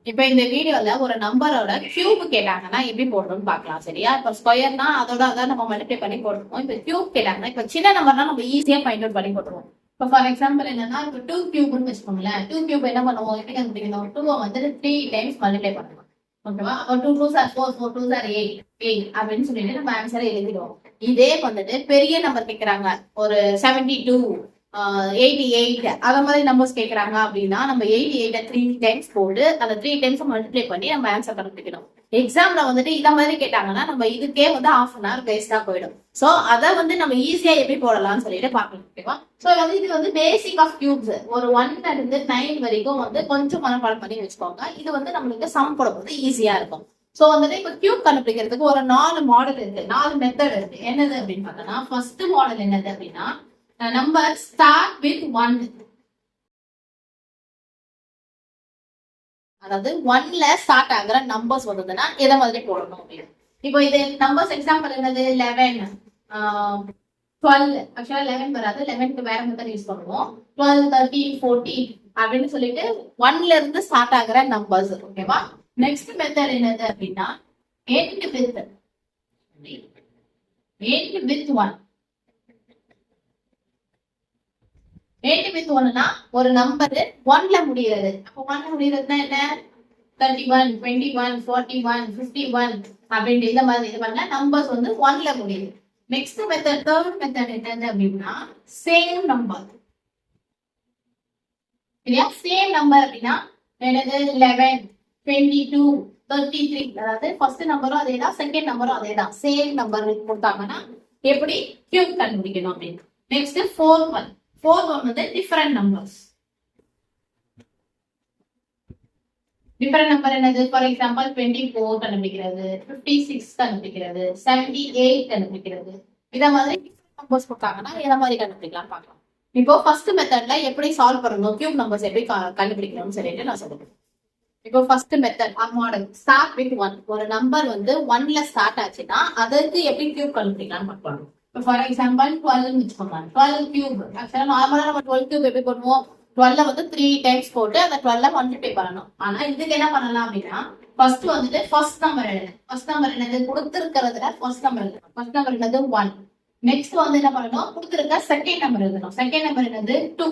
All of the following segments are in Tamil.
இப்ப இந்த வீடியோல ஒரு நம்பரோட கியூப் கேட்டாங்கன்னா எப்படி போடணும்னு பாக்கலாம். சரியா? இப்ப ஸ்கொயர்னா அதோட அதான் நம்ம மல்டிப்ளை பண்ணி போட்டுருவோம். இப்ப கியூப் கேட்டாங்கன்னா இப்ப சின்ன நம்பர்னா நம்ம ஈஸியா ஃபைண்ட் அவுட் பண்ணி போட்டுருவோம். இப்ப ஃபார் எக்ஸாம்பிள் என்னன்னா இப்ப 2 கியூப்னு வச்சுக்கோங்களேன். 2 கியூப் என்ன பண்ணுவோம், எப்படி கண்டுபிடிக்கணும்? 2 வந்து 3 டைம்ஸ் மல்டிப்ளை பண்ணுவோம். ஓகேவா? அப்ப 2 2s are 4, 4 2s are 8 அப்படின்னு சொல்லிட்டு நம்ம ஆன்சரை எழுதிடுவோம். இதே வந்துட்டு பெரிய நம்பர் கேட்கறாங்க, ஒரு 72 88 அத மாதிரி நம்பர்ஸ் கேக்குறாங்க அப்படின்னா நம்ம 88 3 டைம்ஸ் போட்டு அந்த 3 டைம்ஸ் மல்டிப்ளை பண்ணி நம்ம ஆன்சர் கண்டுபிடிக்கணும். எக்ஸாம்ல வந்துட்டு இத மாதிரி கேட்டாங்கன்னா நம்ம இதுக்கே வந்து half an hour வேஸ்டா போயிடும். சோ அத வந்து நம்ம ஈஸியா எப்படி போடலாம்னு சொல்லிட்டு பார்க்கலாம். ஓகேவா? சோ வந்து இது வந்து பேசிக் ஆஃப் கியூப்ஸ். ஒரு 1 இருந்து 9 வரைக்கும் வந்து கொஞ்சம் மனப்பாடம் பண்ணி வச்சுக்கோங்க. இது வந்து நம்மளுக்கு சம் போடும்போது ஈஸியா இருக்கும். சோ வந்துட்டு இப்ப கியூப் கண்டுபிடிக்கிறதுக்கு ஒரு 4 மாடல் இருக்கு, 4 மெத்தட் இருக்கு. என்னது அப்படின்னு பார்த்தோம்னா ஃபர்ஸ்ட் மாடல் என்னது அப்படின்னா நம்பர் ஸ்டார்ட் வித் 1. அதாவது 1ல ஸ்டார்ட் ஆகுற நம்பர்ஸ் வந்ததுன்னா எதை மாதிரி போடணும் அப்படின்னு. இப்போ இது நம்பர்ஸ் எக்ஸாம்பிள் என்னது 11 12. ஆக்சுவலா 11 வராது, 11க்கு வேற மெத்தட் யூஸ் பண்ணுவோம். 12 13 14 அப்படின்னு சொல்லிட்டு 1ல இருந்து ஸ்டார்ட் ஆகுற நம்பர்ஸ். ஓகேவா? நெக்ஸ்ட் மெத்தட் என்னது அப்படின்னா end with 1. 8 with 1னா ஒரு நம்பர் 1ல முடிகிறது. அப்போ 1ல முடிகிறதுனா என்ன? 31 21 41 51 அப்படின்ட்டு இந்த மாதிரி இது பண்ணா நம்பர்ஸ் வந்து 1ல முடியுது. நெக்ஸ்ட் மெத்தட், தேர்ட் மெத்தட் என்னது அப்படின்னா சேம் நம்பர். சரியா? சேம் நம்பர் அப்படின்னா என்னது 11 22 33. அதாவது ஃபர்ஸ்ட் நம்பரும் அதேதான், செகண்ட் நம்பரும் அதேதான். சேம் நம்பர் கொடுத்தாங்கன்னா எப்படி கியூப் கண்டுபிடிக்கணும் அப்படின்னு. நெக்ஸ்ட் ஃபோர்த் ஒன் வந்து டிஃபரண்ட் நம்பர்ஸ். டிஃபரண்ட் நம்பர் என்னது? ஃபார் எக்ஸாம்பிள் 24 கண்டுபிடிக்கிறது, 56 கண்டுபிடிக்கிறது, 78 கண்டுபிடிக்கிறது. இத மாதிரி நம்பர்ஸ் கொடுத்தாங்கன்னா இத மாதிரி கண்டுபிடிக்கலாம் பார்க்கலாம். இப்போ ஃபர்ஸ்ட் மெத்தட்ல எப்படி சால்வ் பண்ணணும், கியூப் நம்பர்ஸ் எப்படி கண்டுபிடிக்கணும்னு சொல்லிட்டு நான் சொல்றேன். இப்போ first method model start with 1. ஒரு நம்பர் வந்து 1ல ஸ்டார்ட் ஆச்சுன்னா அதற்கு எப்படி கியூப் கண்டுபிடிக்கலாம்னு பார்க்கலாம். இப்போ ஃபார் எக்ஸாம்பிள் 12 வச்சுக்கோங்க. 12 கியூப். ஆக்சுவலா நார்மலா நம்ம 12 கியூப் எப்படி பண்ணுவோம், 12 வந்து 3 டைம்ஸ் போட்டு அந்த 12 மல்டிப்ளை பண்ணணும். ஆனா இதுக்கு என்ன பண்ணலாம் அப்படின்னா ஃபர்ஸ்ட் வந்துட்டு ஃபர்ஸ்ட் நம்பர் எழுதணும். ஃபர்ஸ்ட் நம்பர் என்னது? கொடுத்திருக்கிறதுல ஃபர்ஸ்ட் நம்பர் எழுதணும். ஃபர்ஸ்ட் நம்பர் என்னது? 1. நெக்ஸ்ட் வந்து என்ன பண்ணணும், கொடுத்திருக்க செகண்ட் நம்பர் எழுதணும். செகண்ட் நம்பர் என்னது? 2.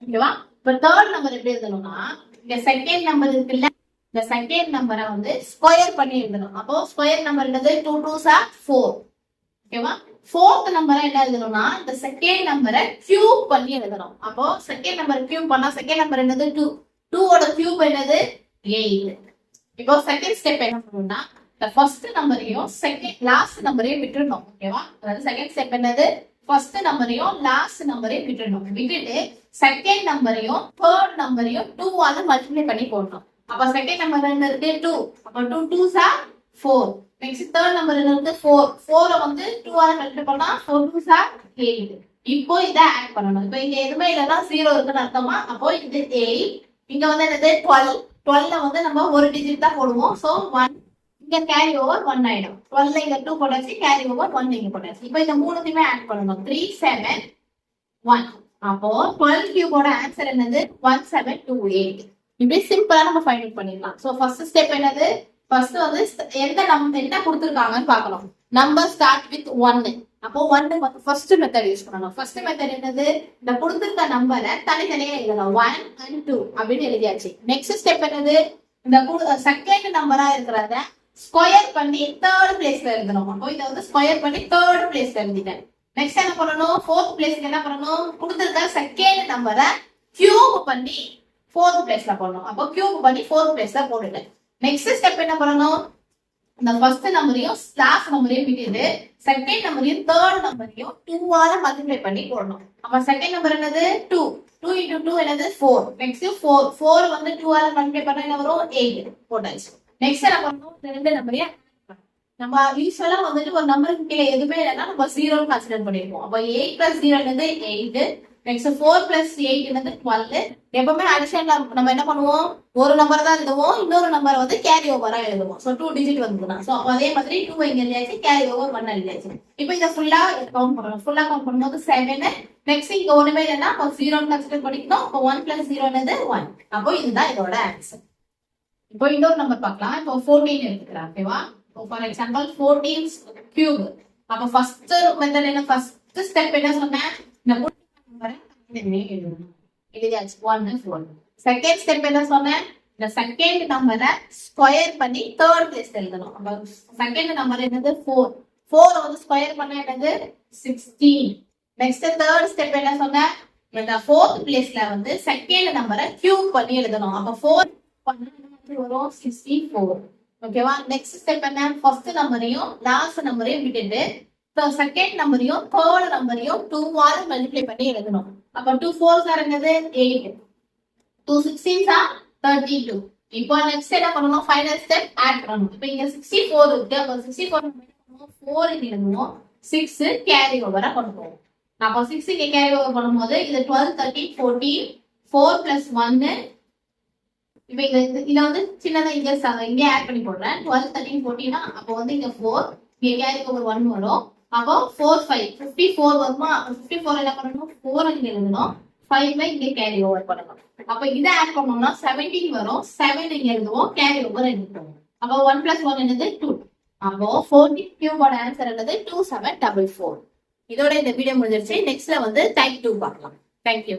ஓகேவா? இப்ப தேர்ட் நம்பர் எப்படி எழுதணும்னா இந்த செகண்ட் நம்பர் இருக்குல்ல, இந்த செகண்ட் நம்பரை வந்து ஸ்கொயர் பண்ணி எழுதணும். அப்போ ஸ்கொயர் நம்பர் என்னது? 2 2s are 4. ஓகேவா? ஃபோர்த் நம்பரை என்ன எழுதணும்னா இந்த செகண்ட் நம்பரை கியூப் பண்ணி எழுதணும். அப்போ செகண்ட் நம்பர் கியூப் பண்ணா செகண்ட் நம்பர் என்னது? 2. 2ஓட கியூப் என்னது? 8. இப்போ செகண்ட் ஸ்டெப் என்ன பண்ணணும்னா இந்த ஃபர்ஸ்ட் நம்பரையும் செகண்ட் லாஸ்ட் நம்பரையும் விட்டுறணும். ஓகேவா? அதாவது செகண்ட் ஸ்டெப் என்னது? ஃபர்ஸ்ட் நம்பரையும் லாஸ்ட் நம்பரையும் விட்டுறணும். விட்டுட்டு செகண்ட் நம்பரையும் தேர்ட் நம்பரையும் 2ஆல மல்டிப்ளை பண்ணி போடணும். அப்ப செகண்ட் நம்பர் என்ன இருக்கு? 2. அப்ப 2 2s are 4. Next third number என்ன இருக்கு? 4. 4 வந்து 2ஆல மல்டிப்ளை பண்ணா 4 2s are 8. இப்போ இத ஆட் பண்ணணும். இப்போ இங்க எதுமே இல்லனா 0 இருக்குன்னு அர்த்தமா? அப்போ இது 8. இங்க வந்து என்னது? 12. 12ல வந்து நம்ம ஒரு டிஜிட் தான் போடுவோம். சோ 1. இங்க கேரி ஓவர் 1 ஆயிடும். 12ல இங்க 2 போட்டாச்சு, கேரி ஓவர் 1 இங்க போட்டாச்சு. இப்போ இந்த மூணுத்தையுமே ஆட் பண்ணணும். 3 7 1. அப்போ 12 கியூபோட ஆன்சர் என்னது? 1728. இப்படி சிம்பிளா நம்ம ஃபைண்ட் அவுட் பண்ணிடலாம். சோ ஃபர்ஸ்ட் ஸ்டெப் என்னது? ஃபர்ஸ்ட் வந்து என்ன கொடுத்திருக்காங்கன்னு பார்க்கணும். Number start with 1. அப்போ 1 வந்து ஃபர்ஸ்ட் மெத்தட் யூஸ் பண்ணணும். ஃபர்ஸ்ட் மெத்தட் என்னது? இந்த கொடுத்திருக்க நம்பரை தனித்தனியா எழுதணும். 1 and 2 அப்படின்னு எழுதியாச்சு. நெக்ஸ்ட் ஸ்டெப் என்னது? இந்த செகண்ட் நம்பரா இருக்கிறத ஸ்கொயர் பண்ணி தேர்ட் பிளேஸ்ல எழுதணும். அப்போ இதை வந்து ஸ்கொயர் பண்ணி தேர்ட் பிளேஸ்ல எழுதிட்டேன். நெக்ஸ்ட் என்ன பண்ணணும்? ஃபோர்த் பிளேஸ்க்கு என்ன பண்ணணும்? கொடுத்திருக்க செகண்ட் நம்பரை கியூப் பண்ணி ஃபோர்த் பிளேஸ்ல போடணும். அப்போ கியூப் பண்ணி ஃபோர்த் பிளேஸ்ல போட்டுட்டேன். நெக்ஸ்ட் ஸ்டெப் என்ன பண்ணணும்? இந்த ஃபர்ஸ்ட் நம்பரையும் லாஸ்ட் நம்பரையும் விட்டுட்டு செகண்ட் நம்பரையும் தேர்ட் நம்பரையும் 2ஆல மல்டிப்ளை பண்ணி போடணும். அப்ப செகண்ட் நம்பர் என்னது? 2. 2 into 2 என்னது? 4. நெக்ஸ்ட் 4 வந்து 2ஆல மல்டிப்ளை பண்ணா என்ன வரும்? 8 போட்டாச்சு. நெக்ஸ்ட் என்ன பண்ணணும்? இந்த ரெண்டு நம்பரையும் நம்ம யூஸ்வலா வந்துட்டு ஒரு நம்பருக்கு கீழே எதுவுமே இல்லைன்னா நம்ம 0 கன்சிடர் பண்ணிருப்போம். அப்ப 8 plus 0 என்னது? 8. நெக்ஸ்ட் 4 plus 8 என்னது? 12. எப்பவுமே அடிஷன்ல நம்ம என்ன பண்ணுவோம்? ஒரு நம்பர் தான் எழுதுவோம், இன்னொரு நம்பர் வந்து கேரி ஓவரா எழுதுவோம். சோ 2 டிஜிட் வந்துடும். சோ அப்ப அதே மாதிரி 2 இங்க எழுதியாச்சு, கேரி ஓவர் 1 எழுதியாச்சு. இப்போ இத ஃபுல்லா கவுண்ட் பண்ணணும். ஃபுல்லா கவுண்ட் பண்ணும்போது 7. நெக்ஸ்ட் இங்க ஒண்ணுமே இல்லைன்னா அப்போ 0 கன்சிடர் பண்ணிக்கணும். அப்போ 1 plus 0 என்னது? 1. அப்போ இதுதான் இதோட ஆன்சர். இப்போ இன்னொரு நம்பர் பார்க்கலாம். இப்போ 14 எடுத்துக்கிறேன். ஓகேவா? இப்போ ஃபார் எக்ஸாம்பிள் 14 கியூப். அப்ப ஃபர்ஸ்ட் மெத்தட் என்ன, ஃபர்ஸ்ட் ஸ்டெப் என்ன சொன்னேன், இந்த நம்பரை எழுதியாச்சு 1 4. செகண்ட் ஸ்டெப் என்ன சொன்னேன், இந்த செகண்ட் நம்பரை ஸ்கொயர் பண்ணி தேர்ட் பிளேஸ் எழுதணும். அப்ப செகண்ட் நம்பர் என்னது 4. 4 வந்து ஸ்கொயர் பண்ண என்னது 16. நெக்ஸ்ட் தேர்ட் ஸ்டெப் என்ன சொன்னேன், இந்த ஃபோர்த் பிளேஸ்ல வந்து செகண்ட் நம்பரை கியூப் பண்ணி எழுதணும். அப்ப 4 பண்ணா வரும் 64. ஓகேவா? நெக்ஸ்ட் ஸ்டெப் என்ன, ஃபர்ஸ்ட் நம்பரையும் லாஸ்ட் நம்பரையும் விட்டுட்டு செகண்ட் நம்பரையும் தேர்ட் நம்பரையும் 2 ஆல மல்டிப்ளை பண்ணி எழுதணும். அப்ப 2 4s ஆர் என்னது 8, 2 16s ஆர் 32. இப்போ நெக்ஸ்ட் என்ன பண்ணணும், ஃபைனல் ஸ்டெப் ஆட் பண்ணணும். இப்போ இங்க 64 இருக்கு. அப்ப 64 4 எழுதுவோம், 6 கேரி ஓவரா பண்ணுவோம். அப்போ 6 இங்க கேரி ஓவர் பண்ணும்போது இது 12 13 14 4 plus 1. இப்போ இத வந்து சின்னதா இங்க ஆட் பண்ணி போடுறேன். 12 13 14 அப்போ வந்து இங்க 4 இங்க கேரி ஓவர் 1 வரும். அப்போ 4 5 54 வருமா? 54 என்ன பண்ணணும், 4 இங்க எழுதணும், 5 இங்க கேரி ஓவர் பண்ணணும். அப்ப இத ஆட் பண்ணோம்னா 17 வரும். 7 இங்க எழுதுவோம், கேரி ஓவர் எழுதுவோம். அப்போ 1 plus 1 என்னது 2. அப்போ 14 கியூபோட ஆன்சர் என்னது 2744. இதோட இந்த வீடியோ முடிஞ்சிருச்சு. நெக்ஸ்ட்ல வந்து டைப் 2 பார்க்கலாம். தேங்க்யூ.